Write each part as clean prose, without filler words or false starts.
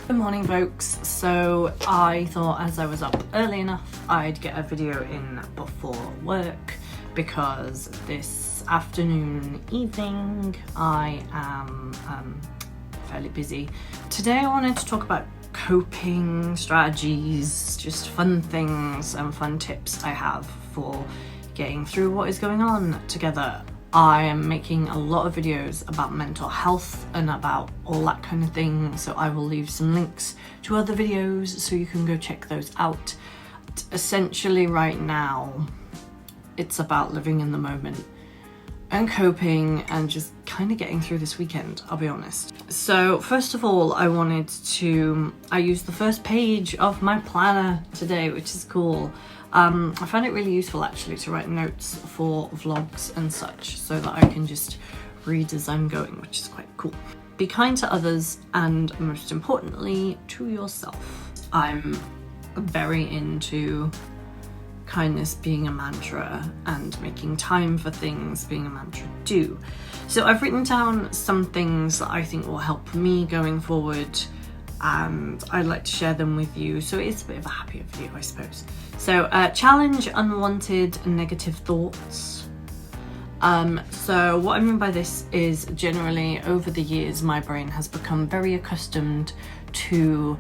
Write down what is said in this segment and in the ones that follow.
Good morning, folks. So I thought as I was up early enough I'd get a video in before work because this evening I am fairly busy. Today I wanted to talk about coping strategies, just fun things and fun tips I have for getting through what is going on together. I am making a lot of videos about mental health and about all that kind of thing, so I will leave some links to other videos so you can go check those out. Essentially right now it's about living in the moment and coping and just kind of getting through this weekend, I'll be honest. So first of all, I used the first page of my planner today, which is cool. I found it really useful actually to write notes for vlogs and such so that I can just read as I'm going, which is quite cool. Be kind to others and most importantly to yourself. I'm very into kindness being a mantra and making time for things being a mantra too. So I've written down some things that I think will help me going forward and I'd like to share them with you, so it's a bit of a happier video, I suppose. So challenge unwanted negative thoughts. So what I mean by this is generally over the years my brain has become very accustomed to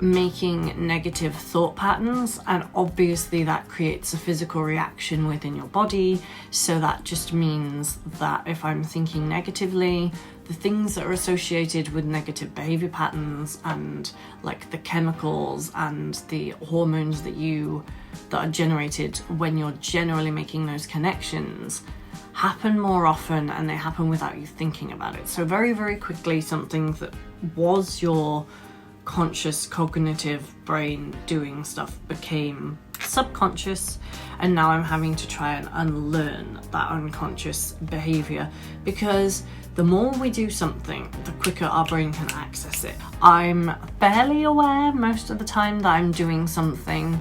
making negative thought patterns, and obviously that creates a physical reaction within your body. So that just means that if I'm thinking negatively, the things that are associated with negative behavior patterns and like the chemicals and the hormones that are generated when you're generally making those connections happen more often, and they happen without you thinking about it. So very, very quickly something that was your conscious cognitive brain doing stuff became subconscious, and now I'm having to try and unlearn that unconscious behavior, because the more we do something, the quicker our brain can access it. I'm fairly aware most of the time that I'm doing something,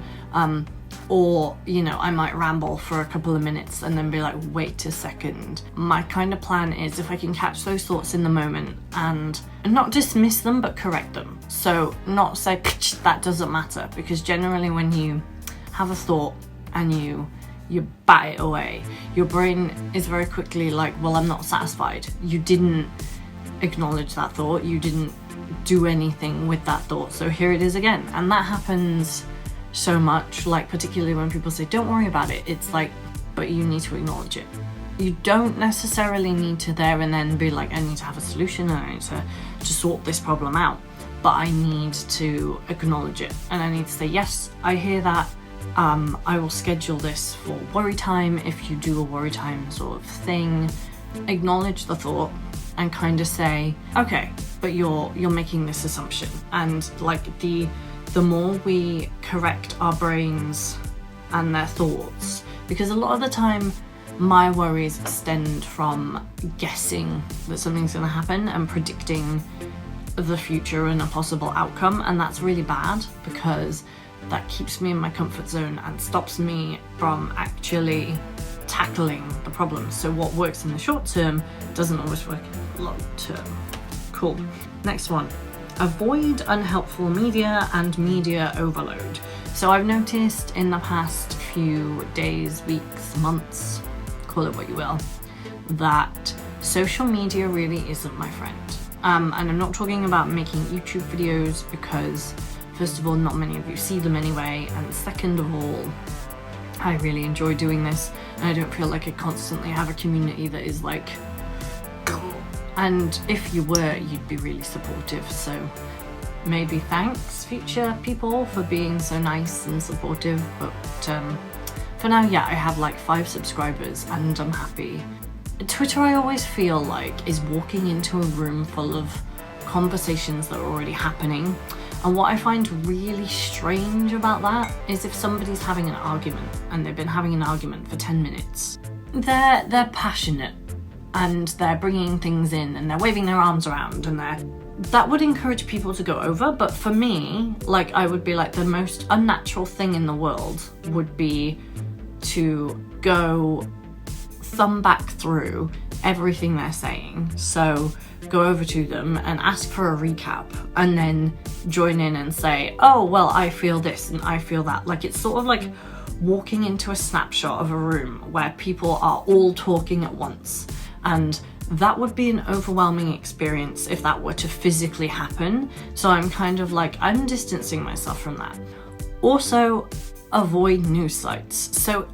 or I might ramble for a couple of minutes and then be like, wait a second. My kind of plan is if I can catch those thoughts in the moment and not dismiss them but correct them. So not say that doesn't matter, because generally when you have a thought and you bat it away, your brain is very quickly like, well, I'm not satisfied. You didn't acknowledge that thought, you didn't do anything with that thought, so here it is again. And that happens so much, like particularly when people say don't worry about it, it's like, but you need to acknowledge it. You don't necessarily need to there and then be like, I need to have a solution and I need to sort this problem out, but I need to acknowledge it and I need to say, yes, I hear that. I will schedule this for worry time if you do a worry time sort of thing. Acknowledge the thought and kind of say, okay, but you're making this assumption. And like the more we correct our brains and their thoughts, because a lot of the time my worries stemmed from guessing that something's going to happen and predicting the future and a possible outcome, and that's really bad because that keeps me in my comfort zone and stops me from actually tackling the problem. So what works in the short term doesn't always work in the long term. Cool. Next one. Avoid unhelpful media and media overload. So I've noticed in the past few days, weeks, months, call it what you will, that social media really isn't my friend. And I'm not talking about making YouTube videos because first of all, not many of you see them anyway, and second of all, I really enjoy doing this and I don't feel like I constantly have a community that is like, and if you were, you'd be really supportive. So maybe thanks future people for being so nice and supportive, but for now, yeah, I have like 5 subscribers and I'm happy. Twitter, I always feel like, is walking into a room full of conversations that are already happening. And what I find really strange about that is if somebody's having an argument and they've been having an argument for 10 minutes, they're passionate and they're bringing things in and they're waving their arms around and that would encourage people to go over. But for me, like, I would be like, the most unnatural thing in the world would be to go thumb back through everything they're saying. So go over to them and ask for a recap and then join in and say, oh, well, I feel this and I feel that. Like, it's sort of like walking into a snapshot of a room where people are all talking at once, and that would be an overwhelming experience if that were to physically happen. So I'm kind of like, I'm distancing myself from that. Also, avoid news sites. So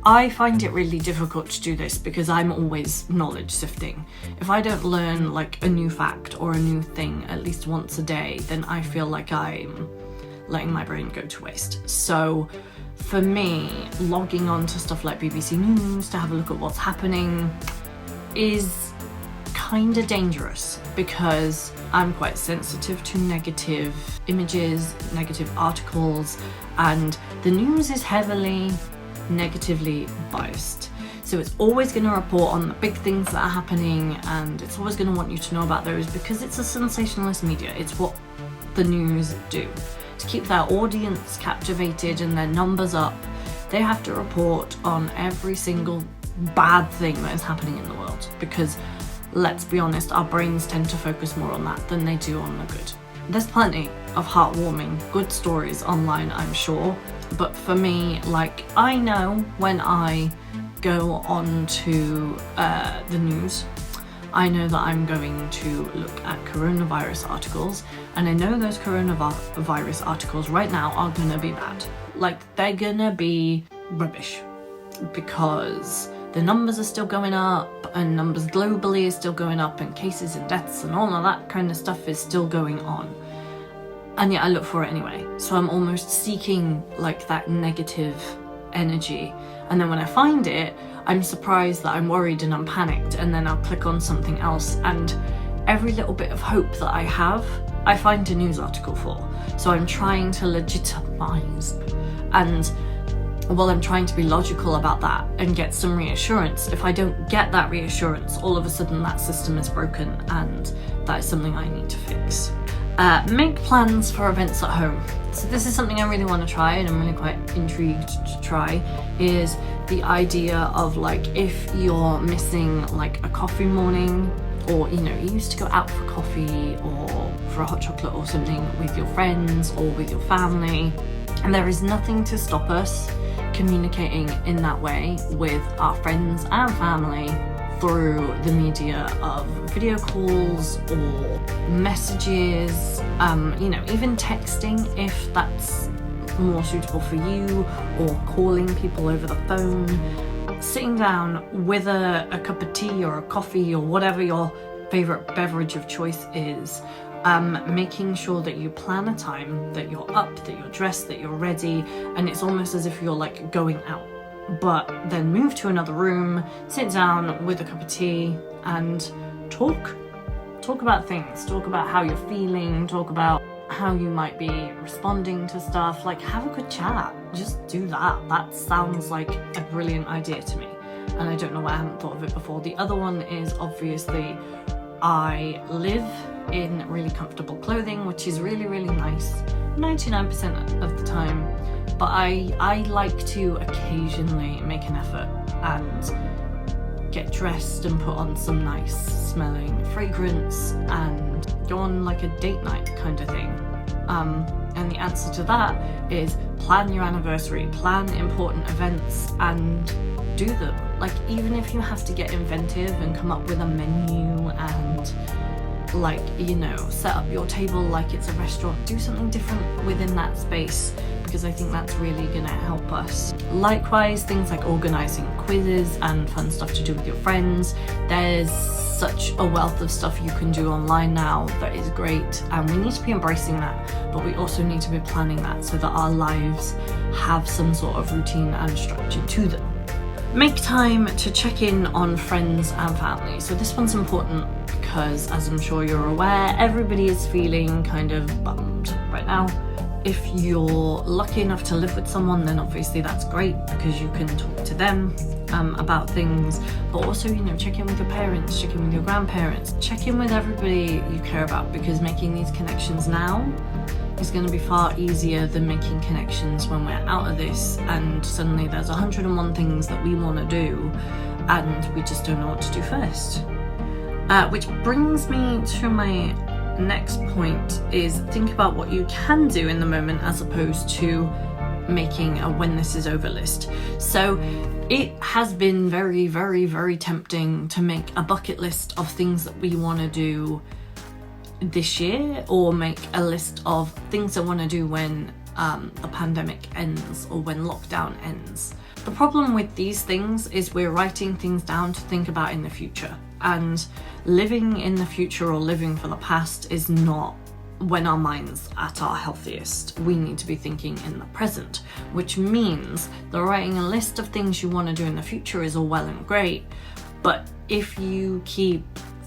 I find it really difficult to do this because I'm always knowledge sifting. If I don't learn like a new fact or a new thing at least once a day, then I feel like I'm letting my brain go to waste. So for me, logging on to stuff like BBC News to have a look at what's happening is kind of dangerous because I'm quite sensitive to negative images, negative articles, and the news is heavily negatively biased. So it's always going to report on the big things that are happening, and it's always going to want you to know about those because it's a sensationalist media. It's what the news do. To keep their audience captivated and their numbers up, they have to report on every single bad thing that is happening in the world because, let's be honest, our brains tend to focus more on that than they do on the good. There's plenty of heartwarming, good stories online, I'm sure, but for me, like, I know when I go on to the news, I know that I'm going to look at coronavirus articles, and I know those coronavirus articles right now are gonna be bad. Like, they're gonna be rubbish because the numbers are still going up, and numbers globally is still going up, and cases and deaths and all of that kind of stuff is still going on. And yet I look for it anyway. So I'm almost seeking like that negative energy. And then when I find it, I'm surprised that I'm worried and I'm panicked, and then I'll click on something else, and every little bit of hope that I have, I find a news article for. So I'm trying to legitimize, and well, I'm trying to be logical about that and get some reassurance. If I don't get that reassurance, all of a sudden that system is broken, and that is something I need to fix. Make plans for events at home. So this is something I really want to try, and I'm really quite intrigued to try, is the idea of like, if you're missing like a coffee morning, or you know, you used to go out for coffee or for a hot chocolate or something with your friends or with your family, and there is nothing to stop us communicating in that way with our friends and family through the media of video calls or messages, you know, even texting if that's more suitable for you, or calling people over the phone. Sitting down with a cup of tea or a coffee or whatever your favorite beverage of choice is, making sure that you plan a time, that you're up, that you're dressed, that you're ready, and it's almost as if you're like going out. But then move to another room, sit down with a cup of tea and talk about things, talk about how you're feeling, talk about how you might be responding to stuff. Like, have a good chat, just do that. That sounds like a brilliant idea to me, and I don't know why I haven't thought of it before. The other one is obviously I live in really comfortable clothing, which is really, really nice 99% of the time, but I like to occasionally make an effort and get dressed and put on some nice smelling fragrance and go on like a date night kind of thing. And the answer to that is plan your anniversary, plan important events and do them. Like, even if you have to get inventive and come up with a menu and, like, you know, set up your table like it's a restaurant, do something different within that space, because I think that's really gonna help us. Likewise, things like organising quizzes and fun stuff to do with your friends. There's such a wealth of stuff you can do online now that is great, and we need to be embracing that, but we also need to be planning that so that our lives have some sort of routine and structure to them. Make time to check in on friends and family. So this one's important because, as I'm sure you're aware, everybody is feeling kind of bummed right now. If you're lucky enough to live with someone, then obviously that's great because you can talk to them about things, but also, you know, check in with your parents, check in with your grandparents, check in with everybody you care about, because making these connections now is going to be far easier than making connections when we're out of this and suddenly there's 101 things that we want to do and we just don't know what to do first. Which brings me to my next point, is think about what you can do in the moment as opposed to making a when this is over list. So it has been very, very, very tempting to make a bucket list of things that we want to do this year, or make a list of things I want to do when the pandemic ends or when lockdown ends. The problem with these things is we're writing things down to think about in the future, and living in the future or living for the past is not when our mind's at our healthiest. We need to be thinking in the present, which means that writing a list of things you want to do in the future is all well and great, but if you keep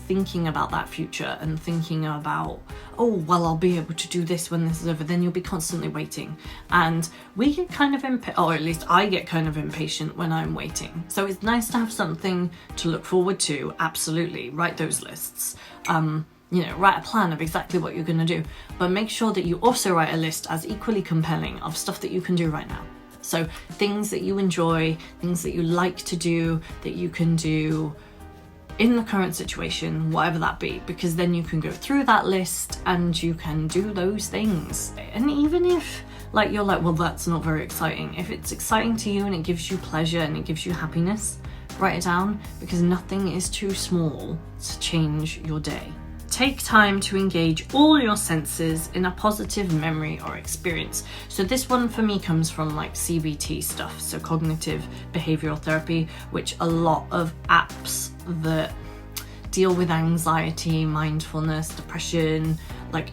thinking about that future and thinking about, oh well, I'll be able to do this when this is over, then you'll be constantly waiting. And we get kind of or at least I get kind of impatient when I'm waiting. So it's nice to have something to look forward to. Absolutely, write those lists. Write a plan of exactly what you're going to do, but make sure that you also write a list as equally compelling of stuff that you can do right now. So things that you enjoy, things that you like to do, that you can do in the current situation, whatever that be, because then you can go through that list and you can do those things. And even if you're like, well, that's not very exciting, if it's exciting to you and it gives you pleasure and it gives you happiness, write it down, because nothing is too small to change your day. Take time to engage all your senses in a positive memory or experience. So this one for me comes from CBT stuff, so cognitive behavioral therapy, which a lot of apps that deal with anxiety, mindfulness, depression,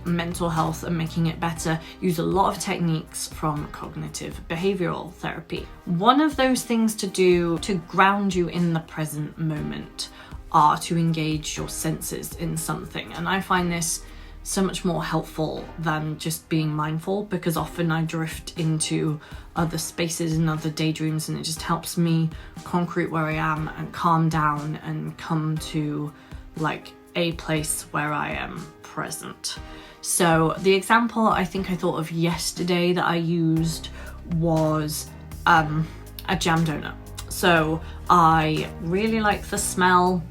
mental health and making it better, use a lot of techniques from cognitive behavioral therapy. One of those things to do to ground you in the present moment are to engage your senses in something. And I find this so much more helpful than just being mindful, because often I drift into other spaces and other daydreams, and it just helps me concrete where I am and calm down and come to a place where I am present. So the example I think I thought of yesterday that I used was a jam donut. So I really like the smell,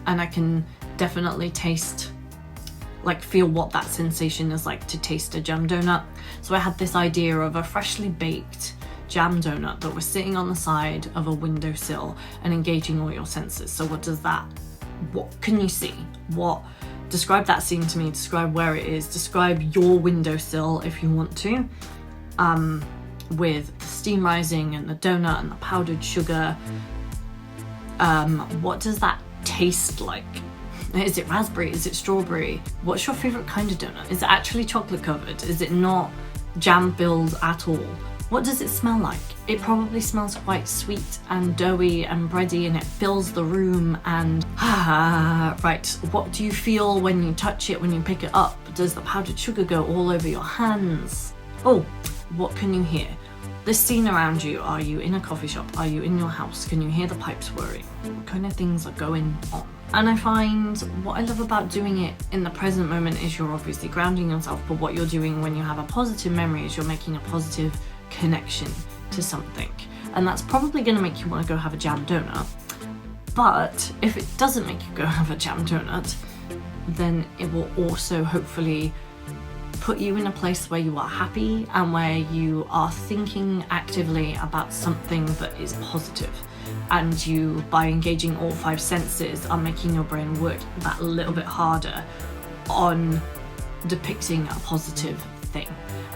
and I can definitely taste, feel what that sensation is like to taste a jam donut. So I had this idea of a freshly baked jam donut that was sitting on the side of a windowsill and engaging all your senses. So what can you see? Describe that scene to me, describe where it is, describe your windowsill if you want to, with the steam rising and the donut and the powdered sugar. What does that taste like? Is it raspberry? Is it strawberry? What's your favorite kind of donut? Is it actually chocolate covered? Is it not jam filled at all? What does it smell like? It probably smells quite sweet and doughy and bready, and it fills the room. And right, what do you feel when you touch it, when you pick it up? Does the powdered sugar go all over your hands? Oh, what can you hear? The scene around you. Are you in a coffee shop? Are you in your house? Can you hear the pipes whirring? What kind of things are going on? And I find what I love about doing it in the present moment is you're obviously grounding yourself, but what you're doing when you have a positive memory is you're making a positive connection to something. And that's probably going to make you want to go have a jam donut. But if it doesn't make you go have a jam donut, then it will also hopefully put you in a place where you are happy and where you are thinking actively about something that is positive. And you, by engaging all 5 senses, are making your brain work that little bit harder on depicting a positive thing.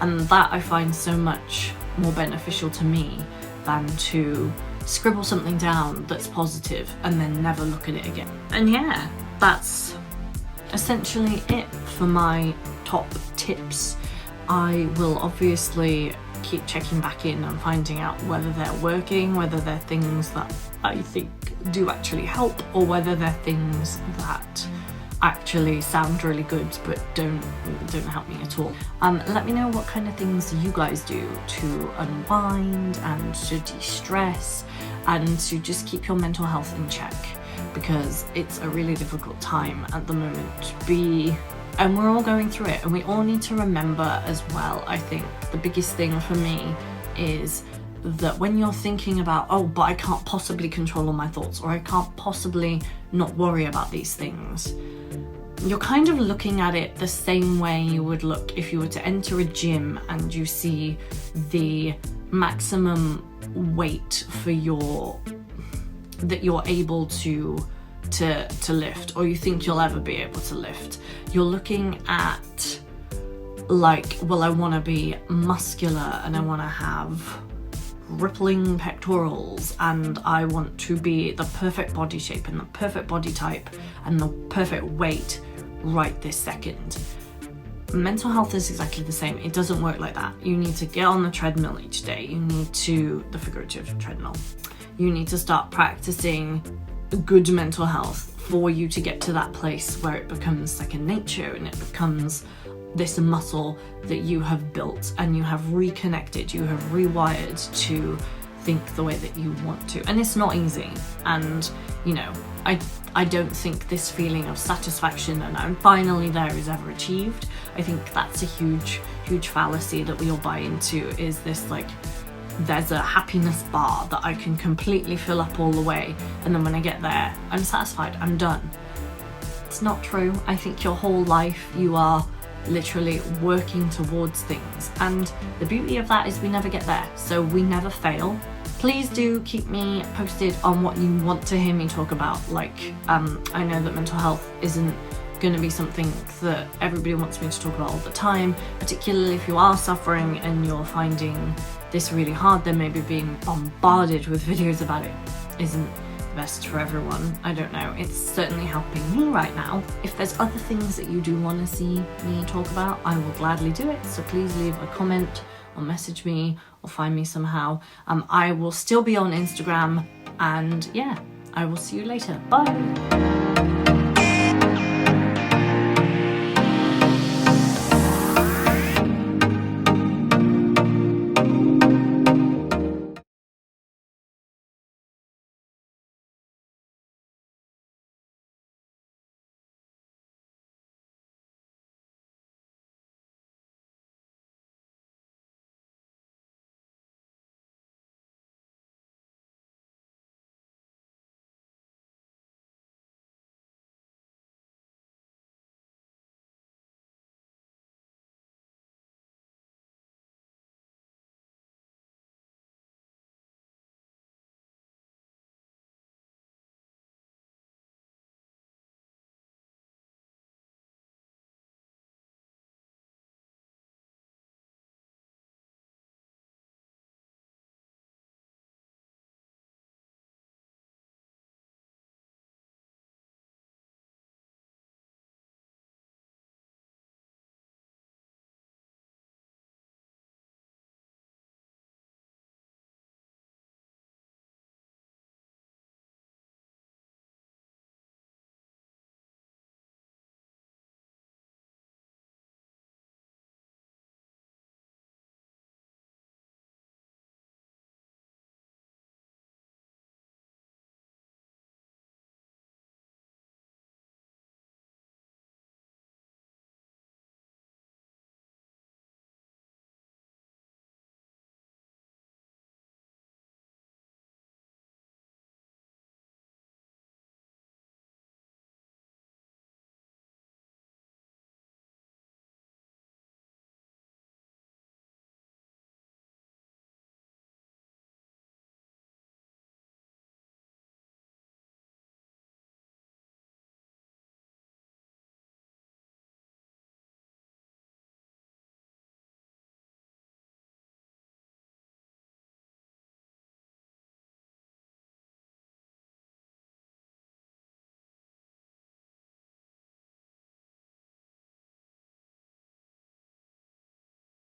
And that I find so much more beneficial to me than to scribble something down that's positive and then never look at it again. And yeah, that's essentially it for my top tips. I will obviously keep checking back in and finding out whether they're working, whether they're things that I think do actually help, or whether they're things that actually sound really good but don't help me at all. Let me know what kind of things you guys do to unwind and to de-stress and to just keep your mental health in check, because it's a really difficult time at the moment to be, and we're all going through it, and we all need to remember as well. I think the biggest thing for me is that when you're thinking about, oh, but I can't possibly control all my thoughts, or I can't possibly not worry about these things, you're kind of looking at it the same way you would look if you were to enter a gym and you see the maximum weight for that you're able to lift, or you think you'll ever be able to lift. You're looking at, like, well, I want to be muscular and I want to have rippling pectorals and I want to be the perfect body shape and the perfect body type and the perfect weight right this second. Mental health is exactly the same. It doesn't work like that. You need to get on the treadmill each day. You need to, the figurative treadmill, you need to start practicing good mental health for you to get to that place where it becomes second nature and it becomes this muscle that you have built and you have reconnected, you have rewired to think the way that you want to. And it's not easy. And, you know, I don't think this feeling of satisfaction and I'm finally there is ever achieved. I think that's a huge fallacy that we all buy into, is this, like, there's a happiness bar that I can completely fill up all the way, and then when I get there, I'm satisfied, I'm done. It's not true. I think your whole life you are literally working towards things, and the beauty of that is we never get there, so we never fail. Please do keep me posted on what you want to hear me talk about. Like, I know that mental health isn't going to be something that everybody wants me to talk about all the time, particularly if you are suffering and you're finding this really hard. Then maybe being bombarded with videos about it isn't best for everyone. I don't know. It's certainly helping me right now. If there's other things that you do want to see me talk about, I will gladly do it. So please leave a comment or message me or find me somehow. I will still be on Instagram, and yeah, I will see you later. Bye.